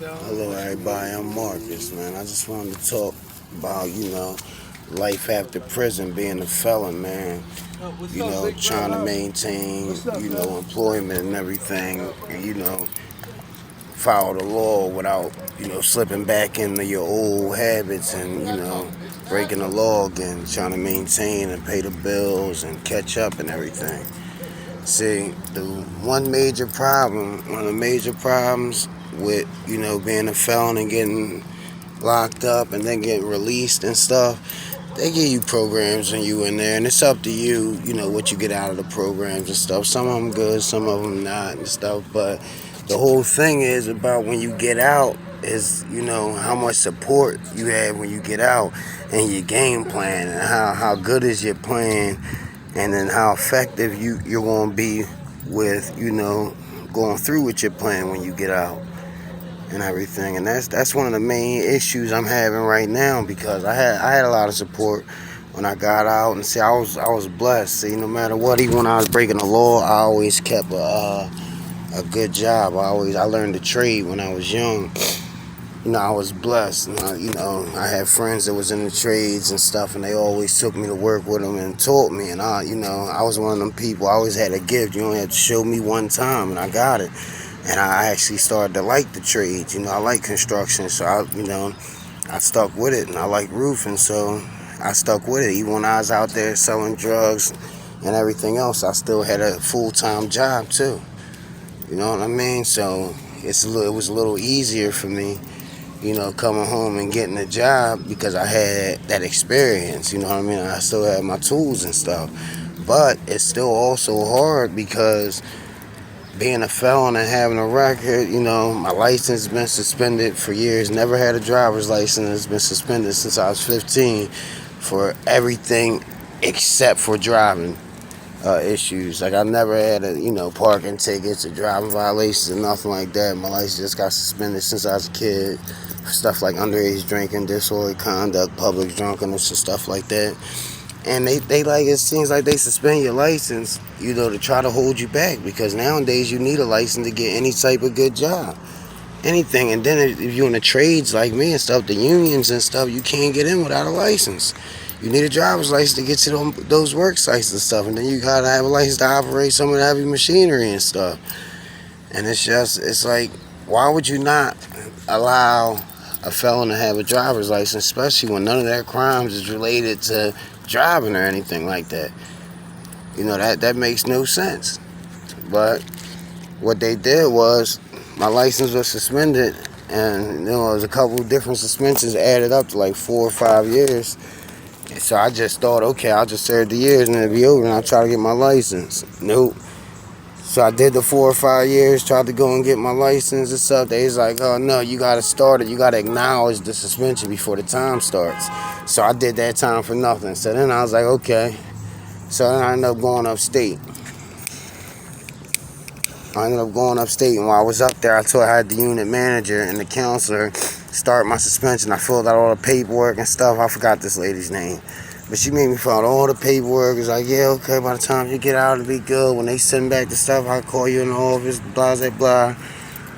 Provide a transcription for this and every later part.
Hello, everybody. I'm Marcus, man. I just wanted to talk about, life after prison, being a felon, man. Trying to maintain, employment and everything, and, follow the law without, slipping back into your old habits and, breaking the law again, trying to maintain and pay the bills and catch up and everything. See, one of the major problems with, being a felon and getting locked up and then getting released and stuff, they give you programs when you in there, and it's up to you, what you get out of the programs and stuff. Some of them good, some of them not and stuff, but the whole thing is about when you get out is, how much support you have when you get out and your game plan and how good is your plan and then how effective you're going to be with, going through with your plan when you get out and everything. And that's one of the main issues I'm having right now, because I had a lot of support when I got out, and see, I was blessed. See, no matter what, even when I was breaking the law, I always kept a good job. I learned the trade when I was young. I was blessed. I had friends that was in the trades and stuff, and they always took me to work with them and taught me. And I was one of them people. I always had a gift. You only had to show me one time, and I got it. And I actually started to like the trades. I like construction, so I stuck with it, and I like roofing, so I stuck with it. Even when I was out there selling drugs and everything else, I still had a full-time job too. You know what I mean? So it was a little easier for me, coming home and getting a job, because I had that experience, you know what I mean? I still had my tools and stuff. But it's still also hard, because being a felon and having a record, my license has been suspended for years. Never had a driver's license. It's been suspended since I was 15 for everything except for driving issues. Like, I never had parking tickets or driving violations or nothing like that. My license just got suspended since I was a kid. Stuff like underage drinking, disorderly conduct, public drunkenness, and stuff like that. And they like, it seems like they suspend your license, to try to hold you back, because nowadays you need a license to get any type of good job, anything. And then if you're in the trades like me and stuff, the unions and stuff, you can't get in without a license. You need a driver's license to get to those work sites and stuff, and then you gotta have a license to operate some of the heavy machinery and stuff. And it's like, why would you not allow a felon to have a driver's license, especially when none of their crimes is related to driving or anything like that? That makes no sense. But what they did was, my license was suspended, and there was a couple of different suspensions added up to like 4 or 5 years. So I just thought, okay, I'll just serve the years and it'll be over, and I'll try to get my license. Nope. So I did the 4 or 5 years, tried to go and get my license and stuff. They was like, oh no, you gotta start it. You gotta acknowledge the suspension before the time starts. So I did that time for nothing. So then I was like, okay. So then I ended up going upstate. And while I was up there, I had the unit manager and the counselor start my suspension. I filled out all the paperwork and stuff. I forgot this lady's name, but she made me fill out all the paperwork. It's like, yeah, okay, by the time you get out, it'll be good. When they send back the stuff, I'll call you in the office, blah, blah, blah.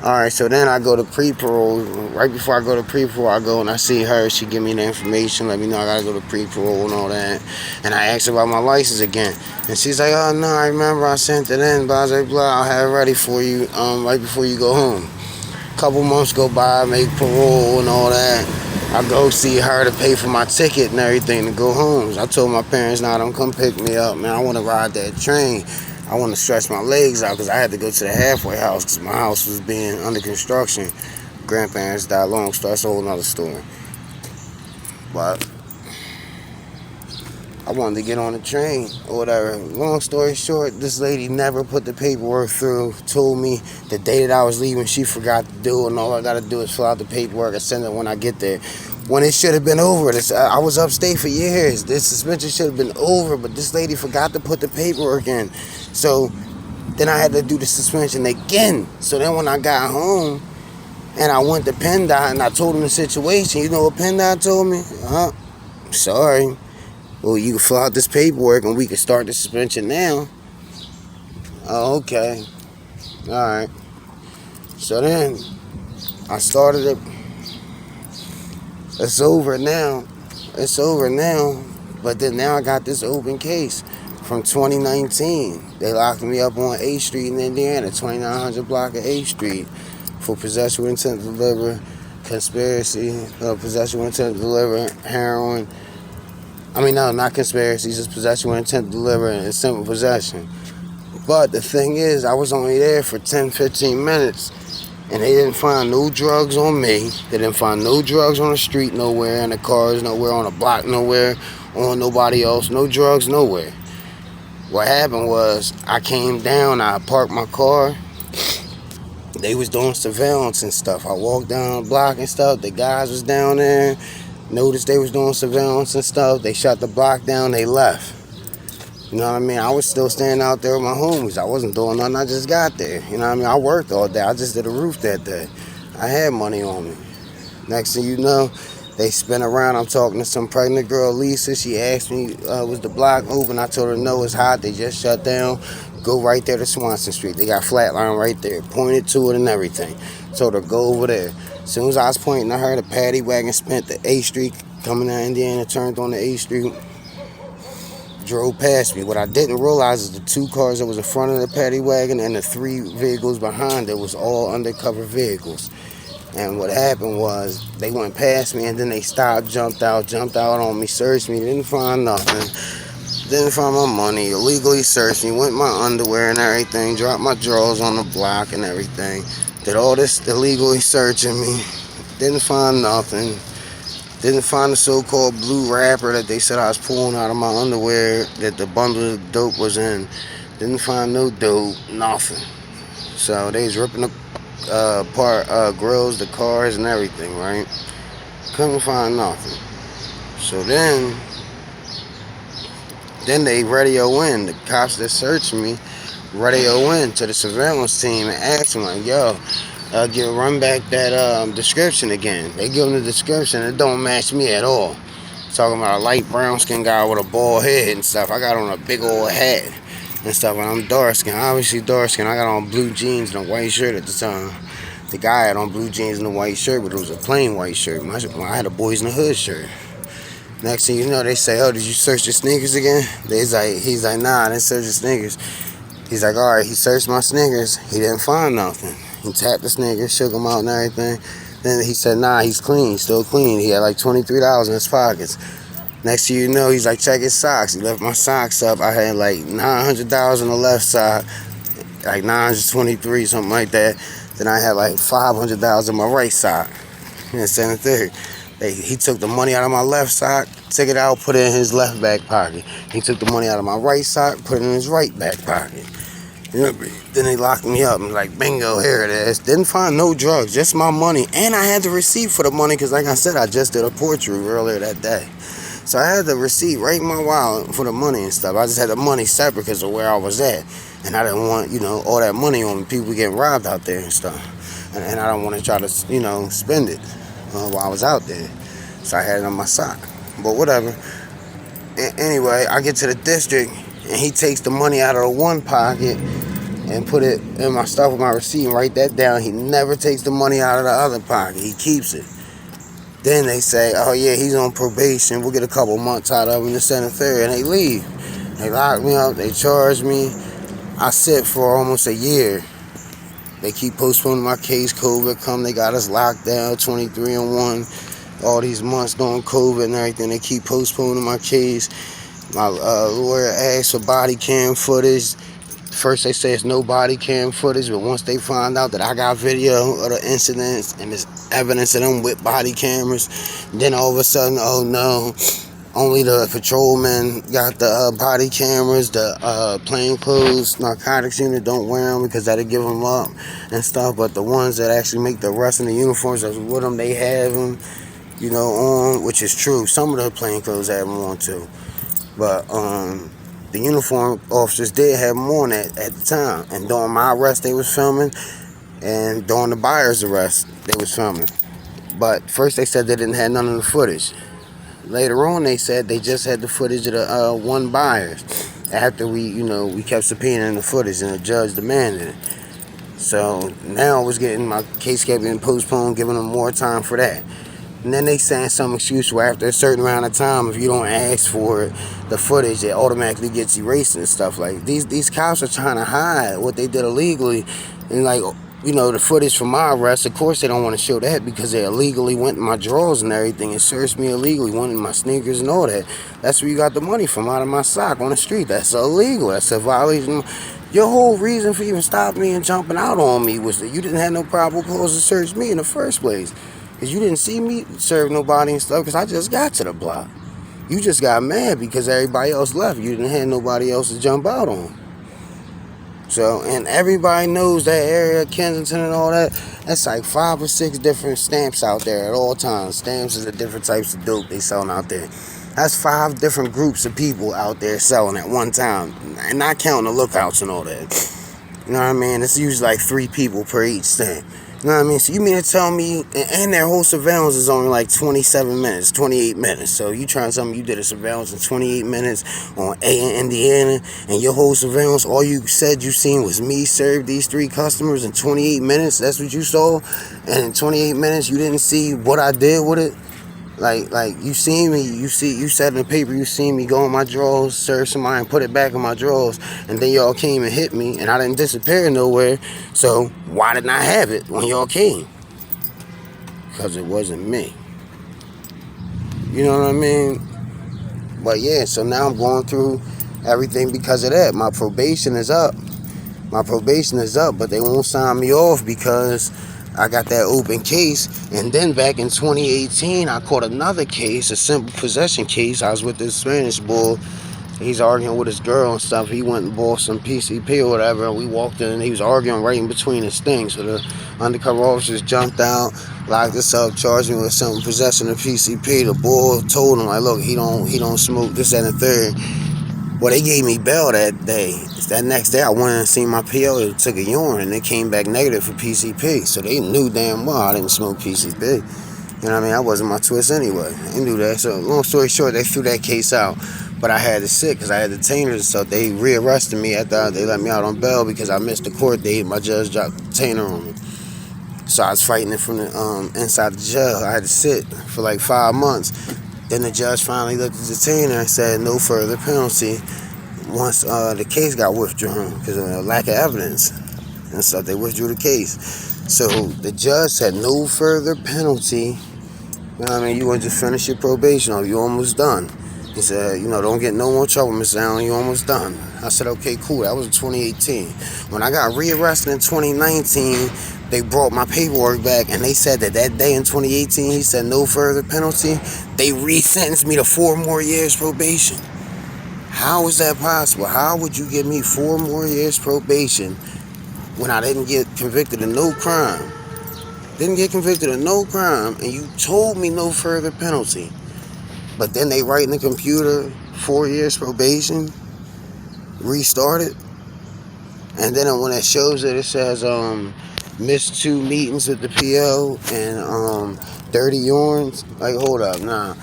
All right, so then I go to pre-parole. Right before I go to pre-parole, I go and I see her. She give me the information, let me know I gotta go to pre-parole and all that. And I asked her about my license again. And she's like, oh no, I remember I sent it in, blah, blah, blah. I'll have it ready for you right before you go home. Couple months go by, make parole and all that. I go see her to pay for my ticket and everything to go home. So I told my parents, nah, don't come pick me up, man. I want to ride that train. I want to stretch my legs out, because I had to go to the halfway house, because my house was being under construction. Grandparents died long, so that's a whole nother story. But I wanted to get on the train or whatever. Long story short, this lady never put the paperwork through. Told me the day that I was leaving, she forgot to do it, and all I got to do is fill out the paperwork and send it when I get there. When it should have been over. I was upstate for years. This suspension should have been over, but this lady forgot to put the paperwork in. So then I had to do the suspension again. So then when I got home and I went to PennDOT and I told them the situation, you know what PennDOT told me? Sorry. Well, you can fill out this paperwork and we can start the suspension now. Oh, okay. All right. So then I started it. It's over now. It's over now. But then now I got this open case from 2019. They locked me up on 8th Street in Indiana, 2900 block of 8th Street, for possession with intent to deliver, conspiracy, possession with intent to deliver heroin. I mean, no, not conspiracy, just possession with intent to deliver and simple possession. But the thing is, I was only there for 10, 15 minutes, and they didn't find no drugs on me. They didn't find no drugs on the street nowhere, in the cars nowhere, on the block nowhere, on nobody else, no drugs nowhere. What happened was, I came down, I parked my car. They was doing surveillance and stuff. I walked down the block and stuff. The guys was down there. Noticed they was doing surveillance and stuff. They shut the block down. They left. You know what I mean? I was still standing out there with my homies. I wasn't doing nothing. I just got there. You know what I mean? I worked all day. I just did a roof that day. I had money on me. Next thing you know, they spin around. I'm talking to some pregnant girl, Lisa. She asked me, was the block open? I told her, no, it's hot. They just shut down. Go right there to Swanson Street. They got Flatline right there. Pointed to it and everything. Told her, go over there. As soon as I was pointing, I heard a paddy wagon spent the 8th Street, coming down Indiana, turned on the 8th Street, drove past me. What I didn't realize is the 2 cars that was in front of the paddy wagon and the 3 vehicles behind it was all undercover vehicles. And what happened was, they went past me and then they stopped, jumped out on me, searched me, didn't find nothing. Didn't find my money, illegally searched me, went my underwear and everything, dropped my drawers on the block and everything. Did all this illegally searching me. Didn't find nothing. Didn't find the so-called blue wrapper that they said I was pulling out of my underwear that the bundle of dope was in. Didn't find no dope, nothing. So they was ripping apart grills, the cars and everything, right? Couldn't find nothing. So then they radio in. The cops that searched me radio in to the surveillance team and asked them, like, yo, run back that description again. They give them the description. It don't match me at all. Talking about a light brown skin guy with a bald head and stuff. I got on a big old hat and stuff, and I'm dark skin. Obviously dark skin. I got on blue jeans and a white shirt at the time. The guy had on blue jeans and a white shirt, but it was a plain white shirt. I had a Boys in the Hood shirt. Next thing you know, they say, oh, did you search your sneakers again? He's like, nah, I didn't search your sneakers. He's like, all right, he searched my sneakers. He didn't find nothing. He tapped the sneakers, shook them out and everything. Then he said, nah, he's clean, still clean. He had like $23 in his pockets. Next thing you know, he's like, check his socks. He left my socks up. I had like $900 on the left side, like $923, something like that. Then I had like $500 on my right side. And then the third. He took the money out of my left sock, took it out, put it in his left back pocket. He took the money out of my right sock, put it in his right back pocket. You know, then they locked me up and like, bingo, here it is. Didn't find no drugs, just my money. And I had the receipt for the money because, like I said, I just did a porch roof earlier that day. So I had the receipt right in my wallet for the money and stuff. I just had the money separate because of where I was at. And I didn't want, all that money on people getting robbed out there and stuff. And I don't want to try to, spend it while I was out there. So I had it on my sock. But whatever. Anyway, I get to the district and he takes the money out of the one pocket and put it in my stuff with my receipt and write that down. He never takes the money out of the other pocket. He keeps it. Then they say, oh yeah, he's on probation. We'll get a couple months out of him, this and the third. And they leave. They lock me up. They charge me. I sit for almost a year. They keep postponing my case. COVID come. They got us locked down, 23-1. All these months during COVID and everything. They keep postponing my case. My lawyer asked for body cam footage. First they say it's no body cam footage, but once they find out that I got video of the incidents and there's evidence of them with body cameras, then all of a sudden, oh no, only the patrolmen got the body cameras, the plainclothes narcotics unit don't wear them because that'll give them up and stuff, but the ones that actually make the rest of the uniforms that's with them, they have them, on, which is true. Some of the plainclothes have them on too, but the uniform officers did have them on at the time. And during my arrest, they was filming. And during the buyer's arrest, they was filming. But first they said they didn't have none of the footage. Later on, they said they just had the footage of the one buyer. After we kept subpoenaing the footage and the judge demanded it. So now I was getting my case kept getting postponed, giving them more time for that. And then they saying some excuse where after a certain amount of time, if you don't ask for it, the footage, it automatically gets erased and stuff. Like these cops are trying to hide what they did illegally, and like, you know, the footage from my arrest. Of course, they don't want to show that because they illegally went in my drawers and everything and searched me illegally, went in my sneakers and all that. That's where you got the money from, out of my sock on the street. That's illegal. That's a violation. Your whole reason for even stopping me and jumping out on me was that you didn't have no probable cause to search me in the first place. Because you didn't see me serve nobody and stuff because I just got to the block. You just got mad because everybody else left. You didn't have nobody else to jump out on. So, and everybody knows that area, Kensington and all that. That's like 5 or 6 different stamps out there at all times. Stamps is the different types of dope they selling out there. That's 5 different groups of people out there selling at one time. And not counting the lookouts and all that. You know what I mean? It's usually like 3 people per each stamp. You know what I mean? So you mean to tell me, and their whole surveillance is only like 27 minutes, 28 minutes. So you trying to tell me you did a surveillance in 28 minutes on A in Indiana, and your whole surveillance, all you said you seen was me serve these 3 customers in 28 minutes? That's what you saw? And in 28 minutes, you didn't see what I did with it? Like you seen me, you said in the paper you seen me go in my drawers, serve somebody and put it back in my drawers, and then y'all came and hit me, and I didn't disappear nowhere. So why didn't I have it when y'all came? Because it wasn't me. You know what I mean? But yeah, so now I'm going through everything because of that. My probation is up. But they won't sign me off because I got that open case. And then back in 2018, I caught another case, a simple possession case. I was with this Spanish boy. He's arguing with his girl and stuff. He went and bought some PCP or whatever, and we walked in, and he was arguing right in between his things. So the undercover officers jumped out, locked us up, charged me with something possessing of PCP. The boy told him, like, look, he don't smoke this, that, and the third. Well, they gave me bail that day. That next day, I went and seen my PO. It took a urine, and it came back negative for PCP. So they knew damn well I didn't smoke PCP. You know what I mean? That wasn't my twist anyway. They knew that. So long story short, they threw that case out. But I had to sit because I had detainers and stuff. They rearrested me after they let me out on bail because I missed the court date. My judge dropped the detainer on me. So I was fighting it from the inside the jail. I had to sit for like 5 months. Then the judge finally looked at the detainer and said no further penalty once the case got withdrawn because of lack of evidence and stuff. They withdrew the case. So the judge said no further penalty. You know what I mean? You want to just finish your probation or you almost done. He said, you know, don't get no more trouble, Mr. Allen, you almost done. I said, okay, cool. That was in 2018. When I got rearrested in 2019, they brought my paperwork back, and they said that day in 2018, he said no further penalty. They resentenced me to 4 more years probation. How is that possible? How would you give me 4 more years probation when I didn't get convicted of no crime? Didn't get convicted of no crime, and you told me no further penalty. But then they write in the computer 4 years probation, restart it, and then when it shows it, it says missed 2 meetings with the PO and 30 urines. Like, hold up, nah,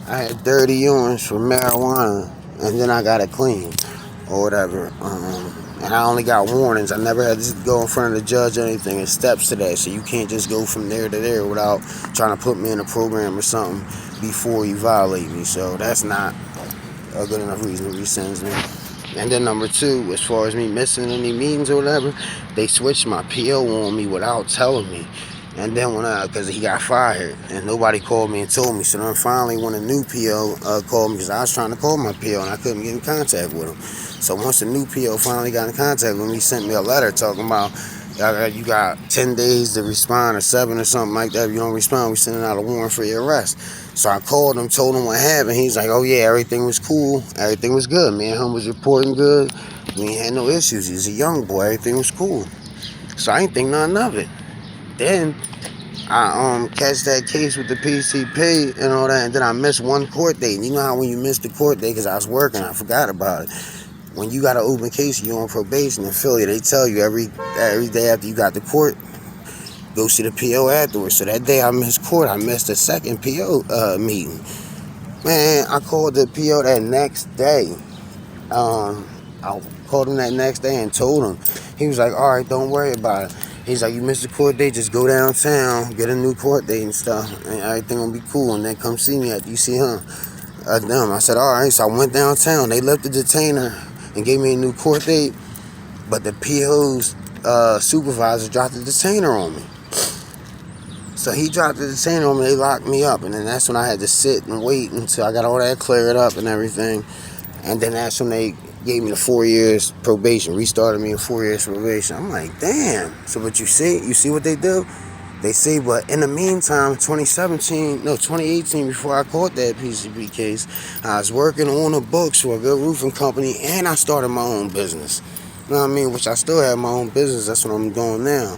I had 30 urines for marijuana, and then I got it clean or whatever. And I only got warnings. I never had to go in front of the judge or anything. There's steps to that, so you can't just go from there to there without trying to put me in a program or something before you violate me. So that's not a good enough reason to resentence me. And then number 2, as far as me missing any meetings or whatever, they switched my PO on me without telling me. And then because he got fired and nobody called me and told me. So then finally when a new PO called me, because I was trying to call my PO and I couldn't get in contact with him. So once the new PO finally got in contact with me, he sent me a letter talking about you got 10 days to respond or 7 or something like that. If you don't respond, we're sending out a warrant for your arrest. So I called him, told him what happened. He's like, oh yeah, everything was cool. Everything was good. Me and him was reporting good. We ain't had no issues. He's a young boy. Everything was cool. So I ain't think nothing of it. Then I catch that case with the PCP and all that, and then I missed 1 court date. And you know how when you miss the court date, because I was working, I forgot about it. When you got an open case, you're on probation in Philly, they tell you every day after you got the court, go see the PO afterwards. So that day I missed court, I missed the second PO meeting. Man, I called the PO that next day. I called him that next day and told him. He was like, all right, don't worry about it. He's like, you missed the court date, just go downtown, get a new court date and stuff, and everything gonna be cool, and then come see me at UC, I said, all right, so I went downtown. They left the detainer and gave me a new court date, but the PO's supervisor dropped the detainer on me. So he dropped the detainer on me, they locked me up, and then that's when I had to sit and wait until I got all that cleared up and everything. And then that's when they gave me the 4 years probation, restarted me in 4 years probation. I'm like, damn. So but you see what they do? They say, but in the meantime, 2018, before I caught that PCP case, I was working on the books for a good roofing company, and I started my own business. You know what I mean? Which I still have my own business. That's what I'm doing now.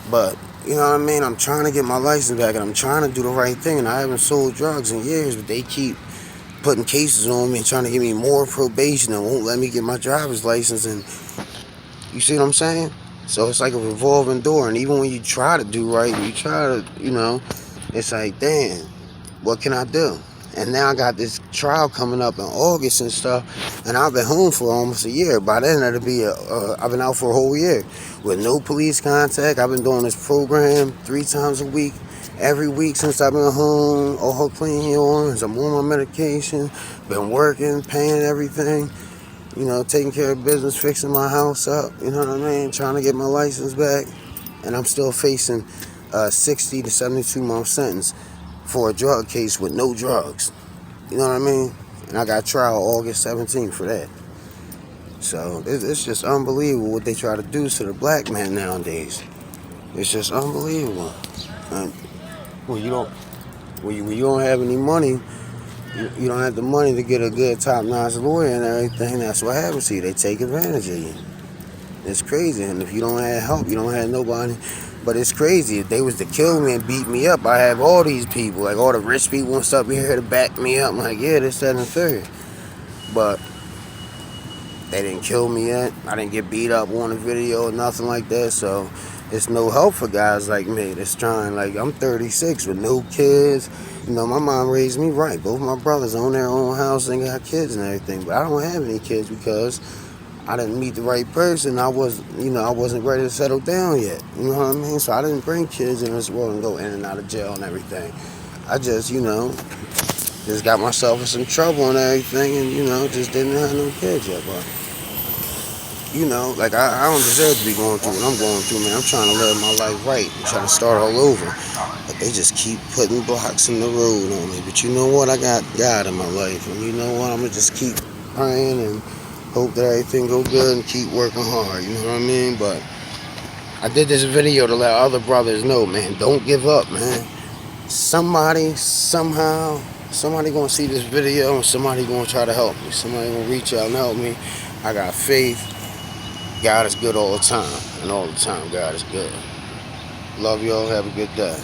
But, you know what I mean? I'm trying to get my license back, and I'm trying to do the right thing, and I haven't sold drugs in years, but they keep putting cases on me and trying to give me more probation and won't let me get my driver's license. And you see what I'm saying? So it's like a revolving door, and even when you try to do right, you try to, it's like, damn, what can I do? And now I got this trial coming up in August and stuff, and I've been home for almost a year. By then, it'll be I've been out for a whole year with no police contact. I've been doing this program 3 times a week, every week since I've been home. All clean hands. I'm on my medication, been working, paying everything. Taking care of business, fixing my house up, you know what I mean? Trying to get my license back. And I'm still facing a 60 to 72 month sentence for a drug case with no drugs. You know what I mean? And I got trial August 17th for that. So it's just unbelievable what they try to do to the black man nowadays. It's just unbelievable. And when you don't have any money, you don't have the money to get a good top-notch lawyer and everything. That's what happens to you. They take advantage of you. It's crazy. And if you don't have help, you don't have nobody. But it's crazy. If they was to kill me and beat me up, I have all these people, like all the rich people and stuff here to back me up. I'm like, yeah, this, that, and the third. But they didn't kill me yet. I didn't get beat up on the video or nothing like that. So it's no help for guys like me that's trying. Like, I'm 36 with no kids. My mom raised me right. Both my brothers own their own house and got kids and everything. But I don't have any kids because I didn't meet the right person. I wasn't ready to settle down yet. You know what I mean? So I didn't bring kids in this world and go in and out of jail and everything. I just, just got myself in some trouble and everything, and, just didn't have no kids yet. But, like I don't deserve to be going through what I'm going through, man. I'm trying to live my life right. I'm trying to start all over. But they just keep putting blocks in the road on me. But you know what? I got God in my life. And you know what? I'm going to just keep praying and hope that everything go good and keep working hard. You know what I mean? But I did this video to let other brothers know, man, don't give up, man. Somebody, somehow, somebody going to see this video and somebody going to try to help me. Somebody going to reach out and help me. I got faith. God is good all the time. And all the time, God is good. Love y'all. Have a good day.